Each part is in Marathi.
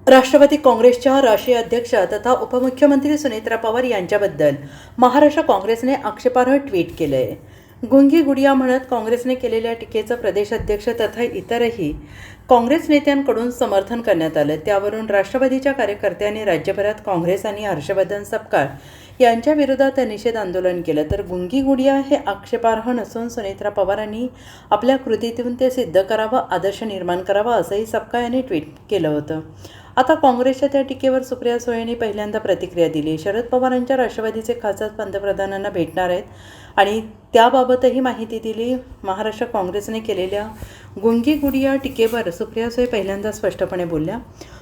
राष्ट्रवादी काँग्रेसच्या राष्ट्रीय अध्यक्ष तथा उपमुख्यमंत्री सुनेत्रा पवार यांच्याबद्दल महाराष्ट्र काँग्रेसने आक्षेपार्ह ट्विट केलंय। गुंगी गुडिया म्हणत काँग्रेसने केलेल्या टीकेचं प्रदेशाध्यक्ष तथा इतरही काँग्रेस नेत्यांकडून समर्थन करण्यात आलं। त्यावरून राष्ट्रवादीच्या कार्यकर्त्यांनी राज्यभरात काँग्रेस आणि हर्षवर्धन सपकाळ यांच्या विरोधात निषेध आंदोलन केलं। तर गुंगी गुडिया हे आक्षेपार्ह नसून सुनेत्रा पवारांनी आपल्या कृतीतून ते सिद्ध करावं, आदर्श निर्माण करावा असंही सपकाळ यांनी ट्विट केलं होतं। आता काँग्रेसच्या त्या टीकेवर सुप्रिया सुळे यांनी पहिल्यांदा प्रतिक्रिया दिली। शरद पवारांच्या राष्ट्रवादीचे खासदार पंतप्रधानांना भेटणार आहेत आणि त्याबाबतही माहिती दिली। महाराष्ट्र काँग्रेसने केलेल्या गुंगी गुडिया टीकेवर सुप्रिया सुळे पहिल्यांदा स्पष्टपणे बोलल्या।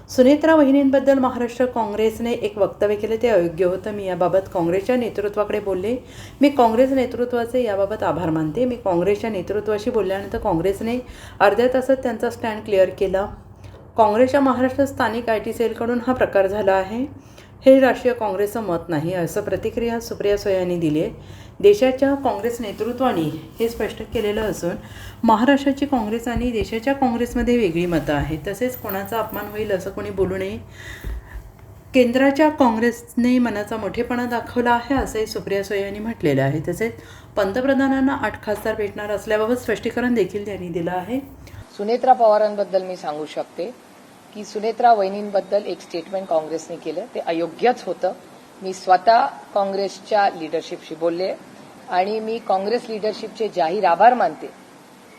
सुनेत्रा वहिनींबद्दल महाराष्ट्र काँग्रेसने एक वक्तव्य केले ते अयोग्य होतं। मी याबाबत काँग्रेसच्या नेतृत्वाकडे बोलले। मी काँग्रेस नेतृत्वाचे याबाबत आभार मानते। मी काँग्रेसच्या नेतृत्वाशी बोलल्यानंतर काँग्रेसने अर्ध्या तासात त्यांचा स्टँड क्लिअर केला। काँग्रेसच्या महाराष्ट्र स्थानिक IT सेलकडून हा प्रकार झाला आहे, हे राष्ट्रीय काँग्रेसचं मत नाही, असं प्रतिक्रिया सुप्रिया सुळे यांनी दिली आहे। देशाच्या काँग्रेस नेतृत्वाने हे स्पष्ट केलेलं असून महाराष्ट्राची काँग्रेस आणि देशाच्या काँग्रेसमध्ये वेगळी मतं आहेत। तसेच कोणाचा अपमान होईल असं कोणी बोलू नये। केंद्राच्या काँग्रेसने मनाचा मोठेपणा दाखवला आहे असंही सुप्रिया सुळे यांनी म्हटलेलं आहे। तसेच पंतप्रधानांना 8 खासदार भेटणार असल्याबाबत स्पष्टीकरण देखील त्यांनी दिलं आहे। सुनेत्रा पवारांबद्दल मी सांगू शकते की सुनेत्रा वहिनींबद्दल एक स्टेटमेंट काँग्रेसने केलं ते अयोग्यच होतं। मी स्वतः काँग्रेसच्या लीडरशिपशी बोलले आणि मी काँग्रेस लीडरशिपचे जाहीर आभार मानते।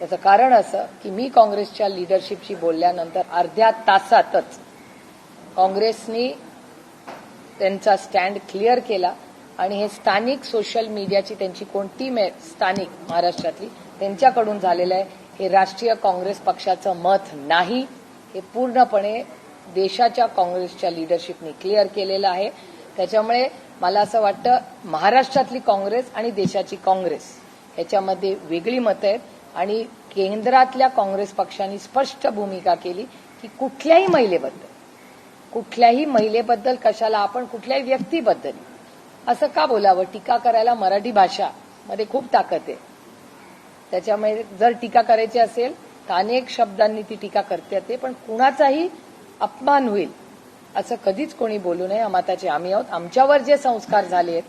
त्याचं कारण असं की मी काँग्रेसच्या लीडरशिपशी बोलल्यानंतर अर्ध्या तासातच काँग्रेसने त्यांचा स्टँड क्लिअर केला आणि हे स्थानिक सोशल मीडियाची त्यांची कोणती स्थानिक महाराष्ट्रातली त्यांच्याकडून झालेलं आहे, हे राष्ट्रीय काँग्रेस पक्षाचं मत नाही, हे पूर्णपणे देशाच्या काँग्रेसच्या लीडरशिपने क्लिअर केलेलं आहे। त्याच्यामुळे मला असं वाटतं महाराष्ट्रातली काँग्रेस आणि देशाची काँग्रेस ह्याच्यामध्ये वेगळी मतं आहेत आणि केंद्रातल्या काँग्रेस पक्षाने स्पष्ट भूमिका केली की कुठल्याही महिलेबद्दल कशाला आपण कुठल्याही व्यक्तीबद्दल असं का बोलावं। टीका करायला मराठी भाषामध्ये खूप ताकद आहे। त्याच्यामुळे जर टीका करायची असेल तर अनेक शब्दांनी ती टीका करते येते, पण कुणाचाही अपमान होईल असं कधीच कोणी बोलू नये। अमाताचे आम्ही आहोत। आमच्यावर जे संस्कार झाले आहेत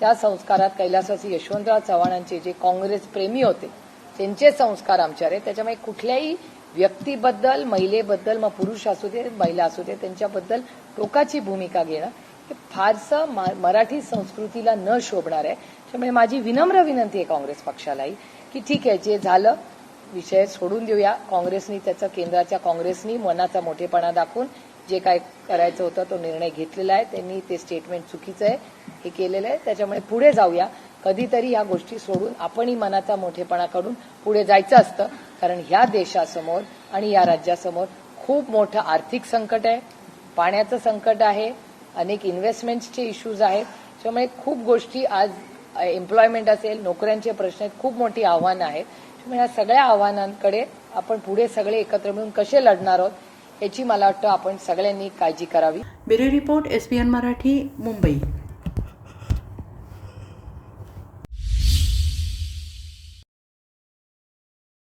त्या संस्कारात कैलासवासी यशवंतराव चव्हाणांचे जे काँग्रेस प्रेमी होते त्यांचे संस्कार आमच्यावर आहेत। त्याच्यामुळे कुठल्याही व्यक्तीबद्दल, महिलेबद्दल, मग पुरुष असू दे महिला असू दे, त्यांच्याबद्दल टोकाची भूमिका घेणं हे फारसं मराठी संस्कृतीला न शोभणार आहे। त्यामुळे माझी विनम्र विनंती आहे काँग्रेस पक्षालाही की ठीक आहे, जे झालं विषय सोडून देऊया। काँग्रेसनी त्याचं केंद्राच्या काँग्रेसनी मनाचा मोठेपणा दाखवून जे काय करायचं होतं तो निर्णय घेतलेला आहे। त्यांनी ते स्टेटमेंट चुकीचं आहे हे केलेलं आहे। त्याच्यामुळे पुढे जाऊया। कधीतरी या गोष्टी सोडून आपणही मनाचा मोठेपणा करून पुढे जायचं असतं, कारण ह्या देशासमोर आणि या राज्यासमोर खूप मोठं आर्थिक संकट आहे, पाण्याचं संकट आहे, अनेक इन्व्हेस्टमेंट्सचे इश्यूज आहेत। त्यामुळे खूप गोष्टी आज एम्प्लॉयमेंट असेल, नोकऱ्यांचे प्रश्न आहेत, खूप मोठी आव्हानं आहेत। त्यामुळे या सगळ्या आव्हानांकडे आपण पुढे सगळे एकत्र मिळून कसे लढणार आहोत याची मला वाटतं आपण सगळ्यांनी काळजी करावी। Bureau report SBN Marathi, Mumbai.